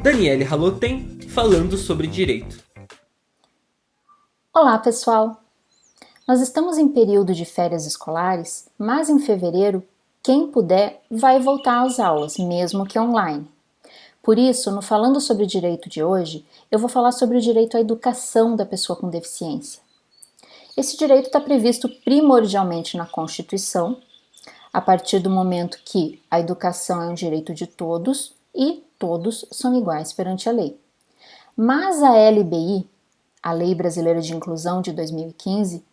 Daniele Haloten, falando sobre direito. Olá, pessoal! Nós estamos em período de férias escolares, mas em fevereiro, quem puder vai voltar às aulas, mesmo que online. Por isso, no Falando sobre Direito de hoje, eu vou falar sobre o direito à educação da pessoa com deficiência. Esse direito está previsto primordialmente na Constituição, a partir do momento que a educação é um direito de todos e todos são iguais perante a lei. Mas a LBI, a Lei Brasileira de Inclusão de 2015,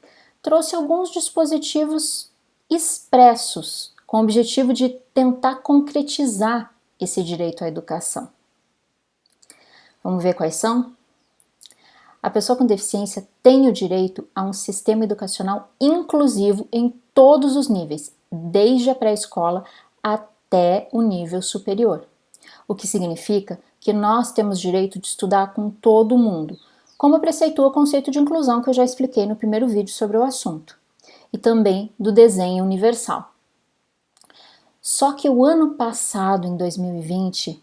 trouxe alguns dispositivos expressos com o objetivo de tentar concretizar esse direito à educação. Vamos ver quais são? A pessoa com deficiência tem o direito a um sistema educacional inclusivo em todos os níveis, desde a pré-escola até o nível superior. O que significa que nós temos direito de estudar com todo mundo, como preceitua o conceito de inclusão que eu já expliquei no primeiro vídeo sobre o assunto, e também do desenho universal. Só que o ano passado, em 2020,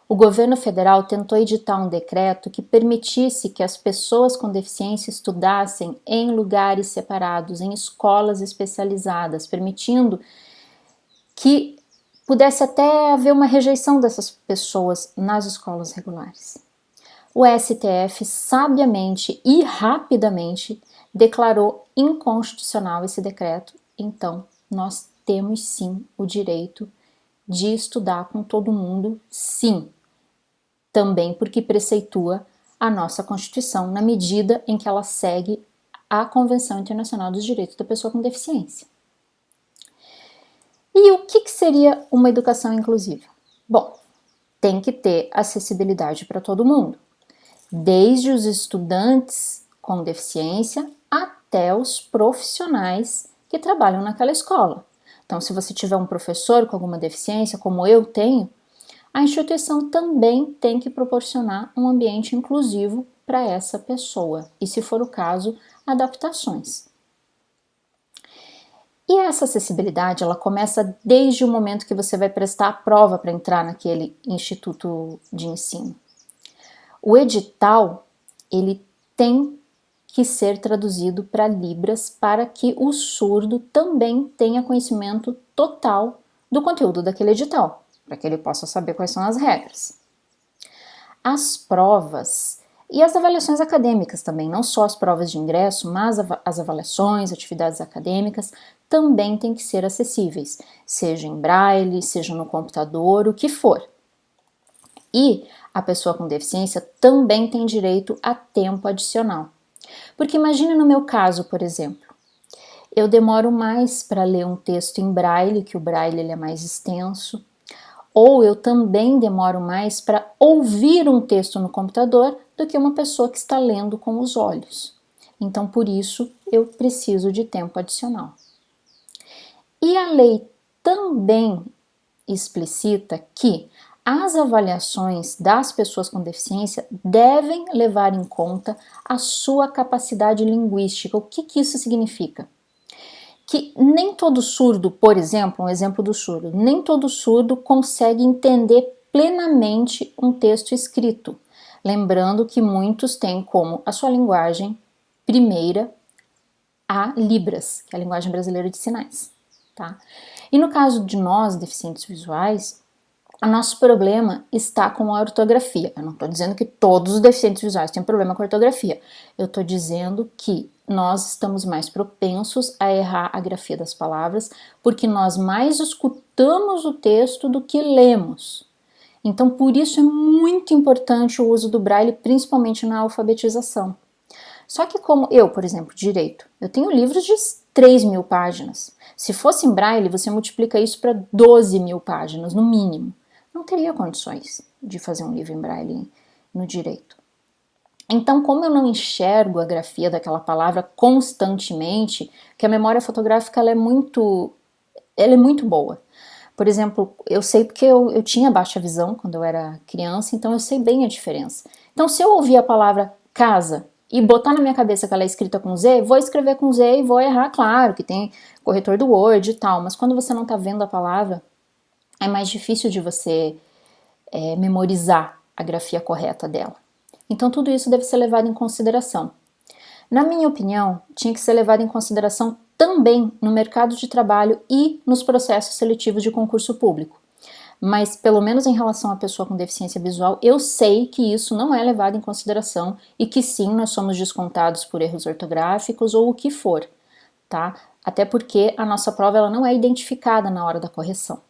o governo federal tentou editar um decreto que permitisse que as pessoas com deficiência estudassem em lugares separados, em escolas especializadas, permitindo que pudesse até haver uma rejeição dessas pessoas nas escolas regulares. O STF sabiamente e rapidamente declarou inconstitucional esse decreto, então nós temos sim o direito de estudar com todo mundo, sim. Também porque preceitua a nossa Constituição, na medida em que ela segue a Convenção Internacional dos Direitos da Pessoa com Deficiência. E o que seria uma educação inclusiva? Bom, tem que ter acessibilidade para todo mundo, desde os estudantes com deficiência até os profissionais que trabalham naquela escola. Então, se você tiver um professor com alguma deficiência, como eu tenho, a instituição também tem que proporcionar um ambiente inclusivo para essa pessoa e, se for o caso, adaptações. E essa acessibilidade, ela começa desde o momento que você vai prestar a prova para entrar naquele instituto de ensino. O edital, ele tem que ser traduzido para Libras para que o surdo também tenha conhecimento total do conteúdo daquele edital, para que ele possa saber quais são as regras. As provas e as avaliações acadêmicas também, não só as provas de ingresso, mas as avaliações, atividades acadêmicas, também têm que ser acessíveis, seja em braille, seja no computador, o que for. E a pessoa com deficiência também tem direito a tempo adicional. Porque imagine no meu caso, por exemplo, eu demoro mais para ler um texto em braille, que o braille ele é mais extenso, ou eu também demoro mais para ouvir um texto no computador do que uma pessoa que está lendo com os olhos. Então, por isso, eu preciso de tempo adicional. E a lei também explicita que as avaliações das pessoas com deficiência devem levar em conta a sua capacidade linguística. O que isso significa? Que nem todo surdo, por exemplo, um exemplo do surdo, nem todo surdo consegue entender plenamente um texto escrito. Lembrando que muitos têm como a sua linguagem primeira a Libras, que é a linguagem brasileira de sinais. Tá? E no caso de nós, deficientes visuais, o nosso problema está com a ortografia. Eu não estou dizendo que todos os deficientes visuais têm problema com a ortografia. Eu estou dizendo que nós estamos mais propensos a errar a grafia das palavras porque nós mais escutamos o texto do que lemos. Então, por isso é muito importante o uso do braille, principalmente na alfabetização. Só que como eu, por exemplo, direito, eu tenho livros de 3.000 páginas. Se fosse em braille, você multiplica isso para 12.000 páginas, no mínimo. Não teria condições de fazer um livro em braille no direito. Então, como eu não enxergo a grafia daquela palavra constantemente, que a memória fotográfica ela é muito boa. Por exemplo, eu sei porque eu tinha baixa visão quando eu era criança, então eu sei bem a diferença. Então, se eu ouvir a palavra casa e botar na minha cabeça que ela é escrita com Z, vou escrever com Z e vou errar, claro, que tem corretor do Word e tal, mas quando você não está vendo a palavra, é mais difícil de você memorizar a grafia correta dela. Então tudo isso deve ser levado em consideração. Na minha opinião, tinha que ser levado em consideração também no mercado de trabalho e nos processos seletivos de concurso público. Mas, pelo menos em relação à pessoa com deficiência visual, eu sei que isso não é levado em consideração e que sim, nós somos descontados por erros ortográficos ou o que for, tá? Até porque a nossa prova ela não é identificada na hora da correção.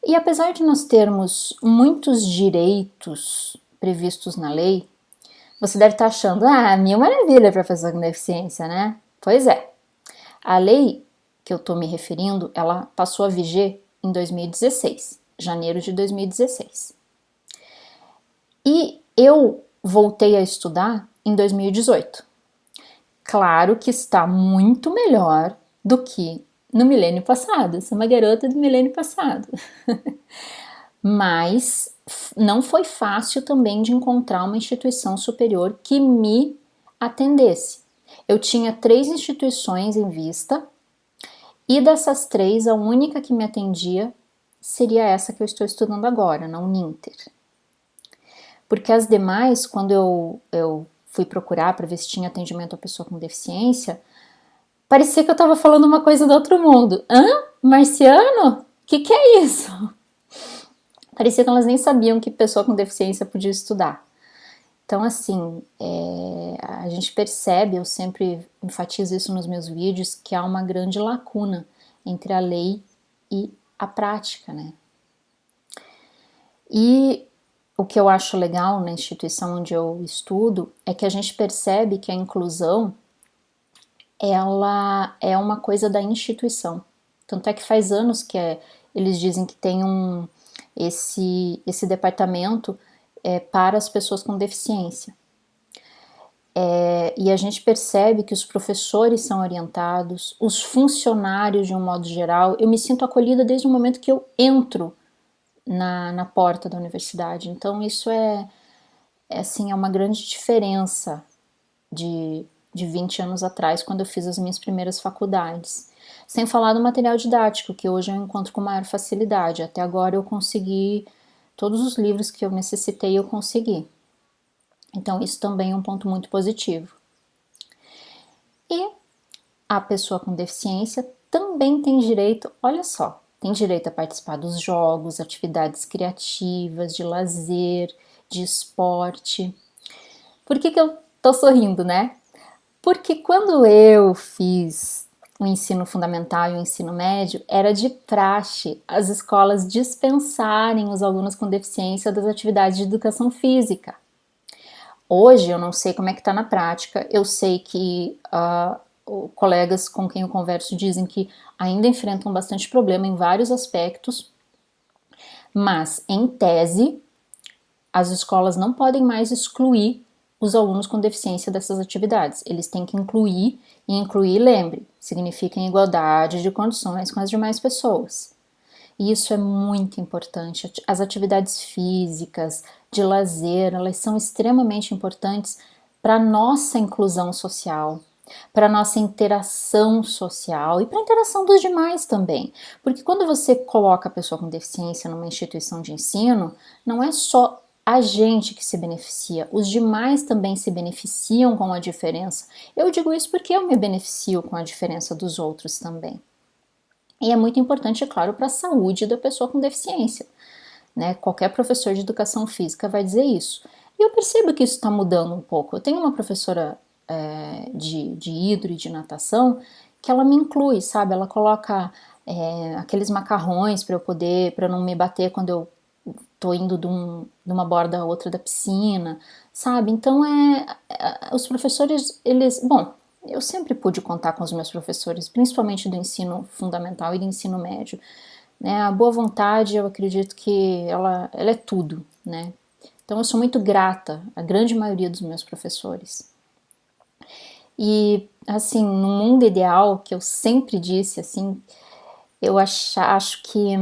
E apesar de nós termos muitos direitos previstos na lei, você deve estar achando, mil maravilha para pessoa com deficiência, né? Pois é, a lei que eu estou me referindo, ela passou a viger em 2016, janeiro de 2016. E eu voltei a estudar em 2018. Claro que está muito melhor do que no milênio passado. Eu sou uma garota do milênio passado. Mas não foi fácil também de encontrar uma instituição superior que me atendesse. Eu tinha 3 instituições em vista, e dessas 3, a única que me atendia seria essa que eu estou estudando agora, na Uninter. Porque as demais, quando eu fui procurar para ver se tinha atendimento a pessoa com deficiência, parecia que eu estava falando uma coisa do outro mundo. Hã? Marciano? O que é isso? Parecia que elas nem sabiam que pessoa com deficiência podia estudar. Então, assim, a gente percebe, eu sempre enfatizo isso nos meus vídeos, que há uma grande lacuna entre a lei e a prática, né? E o que eu acho legal na instituição onde eu estudo é que a gente percebe que a inclusão, ela é uma coisa da instituição. Tanto é que faz anos que eles dizem que tem esse departamento para as pessoas com deficiência. E a gente percebe que os professores são orientados, os funcionários de um modo geral. Eu me sinto acolhida desde o momento que eu entro na porta da universidade. Então isso assim, é uma grande diferença de 20 anos atrás, quando eu fiz as minhas primeiras faculdades. Sem falar do material didático, que hoje eu encontro com maior facilidade. Até agora eu consegui, todos os livros que eu necessitei eu consegui. Então isso também é um ponto muito positivo. E a pessoa com deficiência também tem direito, olha só, tem direito a participar dos jogos, atividades criativas, de lazer, de esporte. Por que eu tô sorrindo, né? Porque quando eu fiz o ensino fundamental e o ensino médio, era de praxe as escolas dispensarem os alunos com deficiência das atividades de educação física. Hoje eu não sei como é que está na prática, eu sei que colegas com quem eu converso dizem que ainda enfrentam bastante problema em vários aspectos, mas em tese as escolas não podem mais excluir os alunos com deficiência dessas atividades. Eles têm que incluir, e incluir, lembre, significa em igualdade de condições com as demais pessoas. E isso é muito importante. As atividades físicas, de lazer, elas são extremamente importantes para a nossa inclusão social, para a nossa interação social e para a interação dos demais também. Porque quando você coloca a pessoa com deficiência numa instituição de ensino, não é só a gente que se beneficia, os demais também se beneficiam com a diferença. Eu digo isso porque eu me beneficio com a diferença dos outros também. E é muito importante, é claro, para a saúde da pessoa com deficiência, né? Qualquer professor de educação física vai dizer isso. E eu percebo que isso está mudando um pouco. Eu tenho uma professora de hidro e de natação que ela me inclui, sabe? Ela coloca aqueles macarrões para não me bater quando eu tô indo de uma borda a outra da piscina, sabe? Então os professores, eu sempre pude contar com os meus professores, principalmente do ensino fundamental e do ensino médio, né? A boa vontade, eu acredito que ela é tudo, né? Então eu sou muito grata à grande maioria dos meus professores. E, assim, no mundo ideal, que eu sempre disse, assim, eu acho que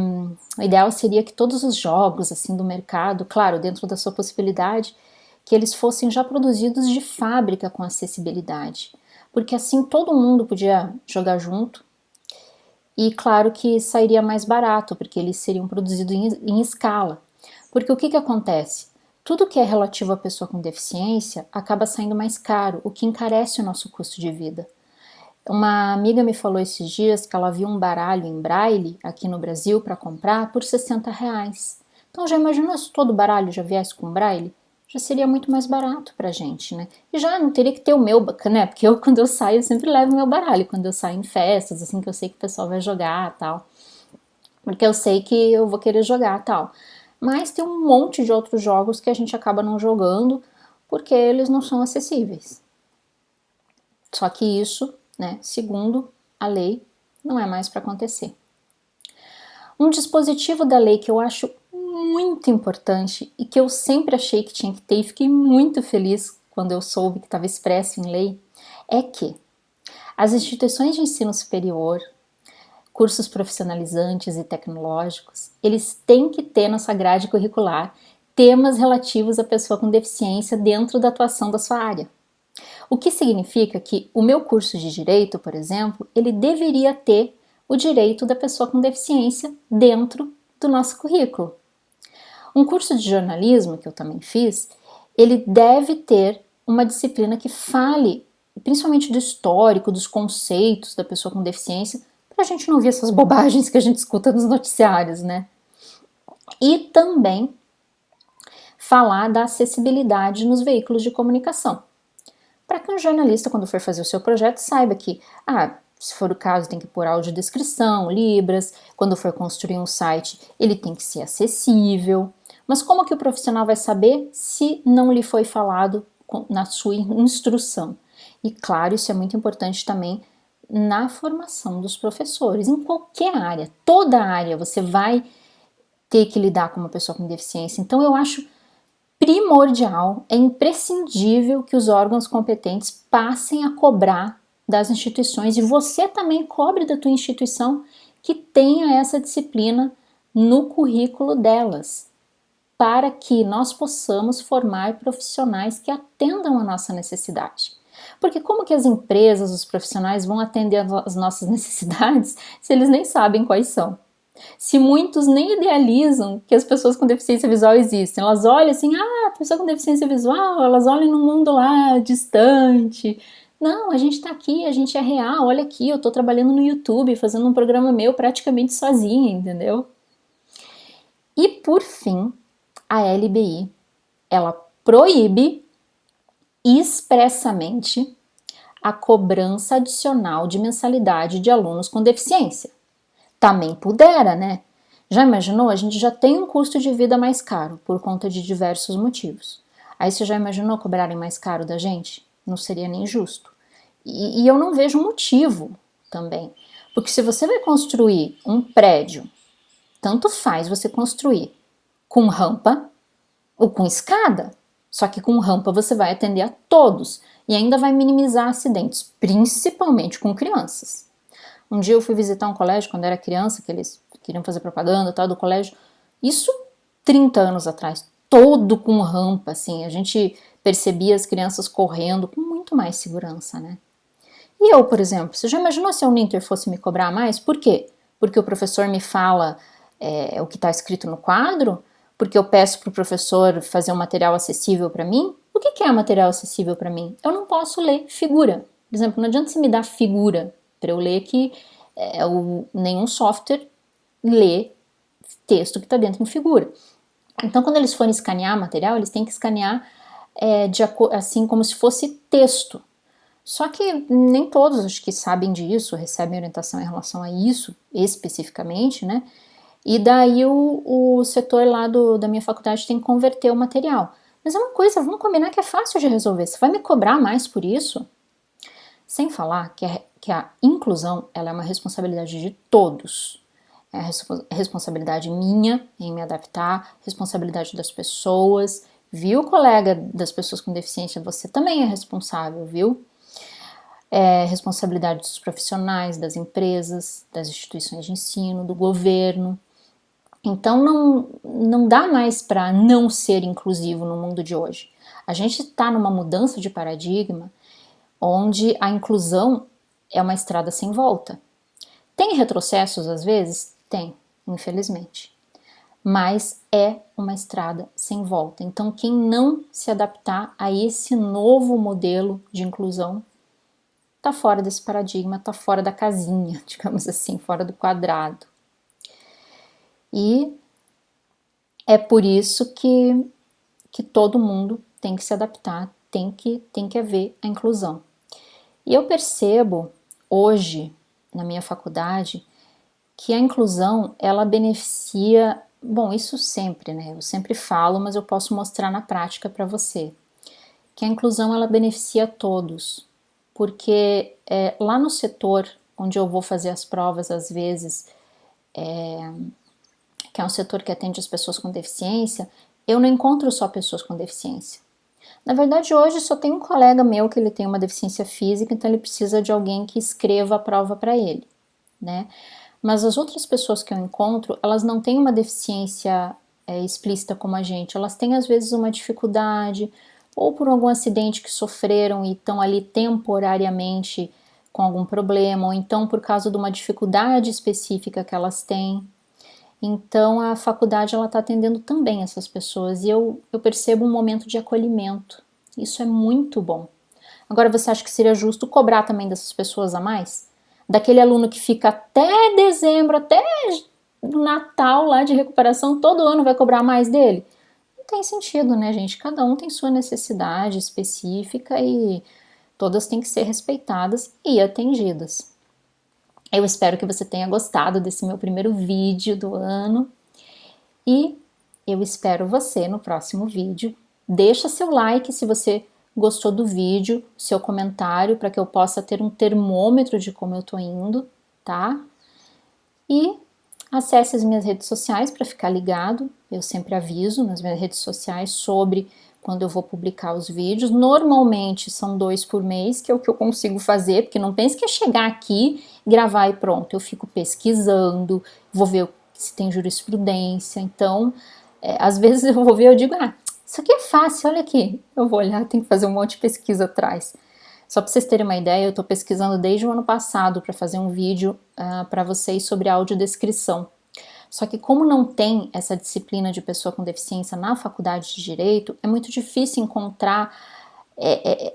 o ideal seria que todos os jogos assim do mercado, claro, dentro da sua possibilidade, que eles fossem já produzidos de fábrica com acessibilidade, porque assim todo mundo podia jogar junto e claro que sairia mais barato, porque eles seriam produzidos em escala. Porque o que que acontece? Tudo que é relativo à pessoa com deficiência acaba saindo mais caro, o que encarece o nosso custo de vida. Uma amiga me falou esses dias que ela viu um baralho em braille aqui no Brasil para comprar por R$ 60. Então já imaginou se todo baralho já viesse com braille? Já seria muito mais barato pra gente, né? E já não teria que ter o meu, né? Porque quando eu saio, eu sempre levo meu baralho. Quando eu saio em festas, assim, que eu sei que o pessoal vai jogar tal. Porque eu sei que eu vou querer jogar tal. Mas tem um monte de outros jogos que a gente acaba não jogando porque eles não são acessíveis. Só que isso, né, segundo a lei, não é mais para acontecer. Um dispositivo da lei que eu acho muito importante e que eu sempre achei que tinha que ter e fiquei muito feliz quando eu soube que estava expresso em lei, é que as instituições de ensino superior, cursos profissionalizantes e tecnológicos, eles têm que ter na sua grade curricular temas relativos à pessoa com deficiência dentro da atuação da sua área. O que significa que o meu curso de Direito, por exemplo, ele deveria ter o direito da pessoa com deficiência dentro do nosso currículo. Um curso de jornalismo, que eu também fiz, ele deve ter uma disciplina que fale, principalmente do histórico, dos conceitos da pessoa com deficiência, para a gente não ver essas bobagens que a gente escuta nos noticiários, né? E também falar da acessibilidade nos veículos de comunicação. Para que um jornalista, quando for fazer o seu projeto, saiba que, se for o caso, tem que pôr audiodescrição, libras, quando for construir um site, ele tem que ser acessível. Mas como que o profissional vai saber se não lhe foi falado na sua instrução? E claro, isso é muito importante também na formação dos professores, em qualquer área, toda área você vai ter que lidar com uma pessoa com deficiência. Então eu acho primordial, é imprescindível que os órgãos competentes passem a cobrar das instituições e você também cobre da tua instituição que tenha essa disciplina no currículo delas, para que nós possamos formar profissionais que atendam a nossa necessidade. Porque como que as empresas, os profissionais vão atender as nossas necessidades se eles nem sabem quais são? Se muitos nem idealizam que as pessoas com deficiência visual existem, elas olham assim, a pessoa com deficiência visual, elas olham no mundo lá distante. Não, a gente tá aqui, a gente é real, olha aqui, eu tô trabalhando no YouTube, fazendo um programa meu praticamente sozinha, entendeu? E por fim, a LBI, ela proíbe expressamente a cobrança adicional de mensalidade de alunos com deficiência. Também pudera, né? Já imaginou? A gente já tem um custo de vida mais caro por conta de diversos motivos. Aí você já imaginou cobrarem mais caro da gente? Não seria nem justo. E eu não vejo motivo também. Porque se você vai construir um prédio, tanto faz você construir com rampa ou com escada. Só que com rampa você vai atender a todos e ainda vai minimizar acidentes, principalmente com crianças. Um dia eu fui visitar um colégio quando era criança, que eles queriam fazer propaganda e tal do colégio. Isso 30 anos atrás, todo com rampa, assim. A gente percebia as crianças correndo com muito mais segurança, né? E eu, por exemplo, você já imaginou se a Uninter fosse me cobrar mais? Por quê? Porque o professor me fala o que está escrito no quadro? Porque eu peço para o professor fazer um material acessível para mim? O que é material acessível para mim? Eu não posso ler figura. Por exemplo, não adianta você me dar figura para eu ler que nenhum software lê texto que está dentro em figura. Então, quando eles forem escanear material, eles têm que escanear assim como se fosse texto. Só que nem todos acho que sabem disso, recebem orientação em relação a isso especificamente, né? E daí o setor lá da minha faculdade tem que converter o material. Mas é uma coisa, vamos combinar que é fácil de resolver. Você vai me cobrar mais por isso? Sem falar que a inclusão ela é uma responsabilidade de todos. É a responsabilidade minha em me adaptar, responsabilidade das pessoas, viu, colega das pessoas com deficiência, você também é responsável, viu? É responsabilidade dos profissionais, das empresas, das instituições de ensino, do governo. Então não dá mais para não ser inclusivo no mundo de hoje. A gente está numa mudança de paradigma onde a inclusão é uma estrada sem volta. Tem retrocessos às vezes? Tem, infelizmente. mas é uma estrada sem volta. Então, quem não se adaptar a esse novo modelo de inclusão está fora desse paradigma, está fora da casinha, digamos assim, fora do quadrado. E é por isso que todo mundo tem que se adaptar, tem que haver a inclusão. E eu percebo hoje, na minha faculdade, que a inclusão, ela beneficia, bom, isso sempre, né? Eu sempre falo, mas eu posso mostrar na prática para você, que a inclusão, ela beneficia a todos, porque lá no setor onde eu vou fazer as provas, às vezes, que é um setor que atende as pessoas com deficiência, eu não encontro só pessoas com deficiência. Na verdade, hoje só tem um colega meu que ele tem uma deficiência física, então ele precisa de alguém que escreva a prova para ele, né? Mas as outras pessoas que eu encontro, elas não têm uma deficiência explícita como a gente, elas têm às vezes uma dificuldade, ou por algum acidente que sofreram e estão ali temporariamente com algum problema, ou então por causa de uma dificuldade específica que elas têm. Então a faculdade ela está atendendo também essas pessoas e eu percebo um momento de acolhimento. Isso é muito bom. Agora você acha que seria justo cobrar também dessas pessoas a mais? Daquele aluno que fica até dezembro, até Natal lá de recuperação, todo ano vai cobrar mais dele? Não tem sentido, né, gente? Cada um tem sua necessidade específica e todas têm que ser respeitadas e atendidas. Eu espero que você tenha gostado desse meu primeiro vídeo do ano e eu espero você no próximo vídeo. Deixa seu like se você gostou do vídeo, seu comentário para que eu possa ter um termômetro de como eu tô indo, tá? E acesse as minhas redes sociais para ficar ligado. Eu sempre aviso nas minhas redes sociais sobre quando eu vou publicar os vídeos. Normalmente são 2 por mês, que é o que eu consigo fazer, porque não pense que é chegar aqui, gravar e pronto. Eu fico pesquisando, vou ver se tem jurisprudência. Então, às vezes eu vou ver e eu digo, isso aqui é fácil, olha aqui. Eu vou olhar, tem que fazer um monte de pesquisa atrás. Só para vocês terem uma ideia, eu estou pesquisando desde o ano passado para fazer um vídeo para vocês sobre audiodescrição. Só que como não tem essa disciplina de pessoa com deficiência na faculdade de Direito, é muito difícil encontrar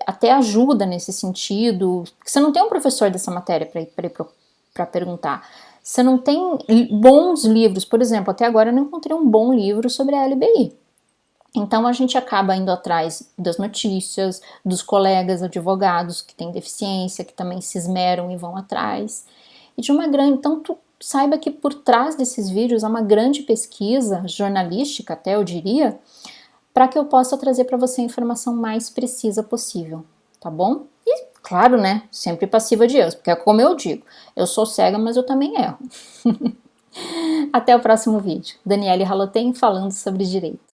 até ajuda nesse sentido. Você não tem um professor dessa matéria para perguntar. Você não tem bons livros. Por exemplo, até agora eu não encontrei um bom livro sobre a LBI. Então a gente acaba indo atrás das notícias, dos colegas advogados que têm deficiência, que também se esmeram e vão atrás. E de uma grande... Então saiba que por trás desses vídeos há uma grande pesquisa, jornalística até eu diria, para que eu possa trazer para você a informação mais precisa possível, tá bom? E claro, né, sempre passiva de erros, porque é como eu digo, eu sou cega, mas eu também erro. Até o próximo vídeo. Daniele Haloten falando sobre direito.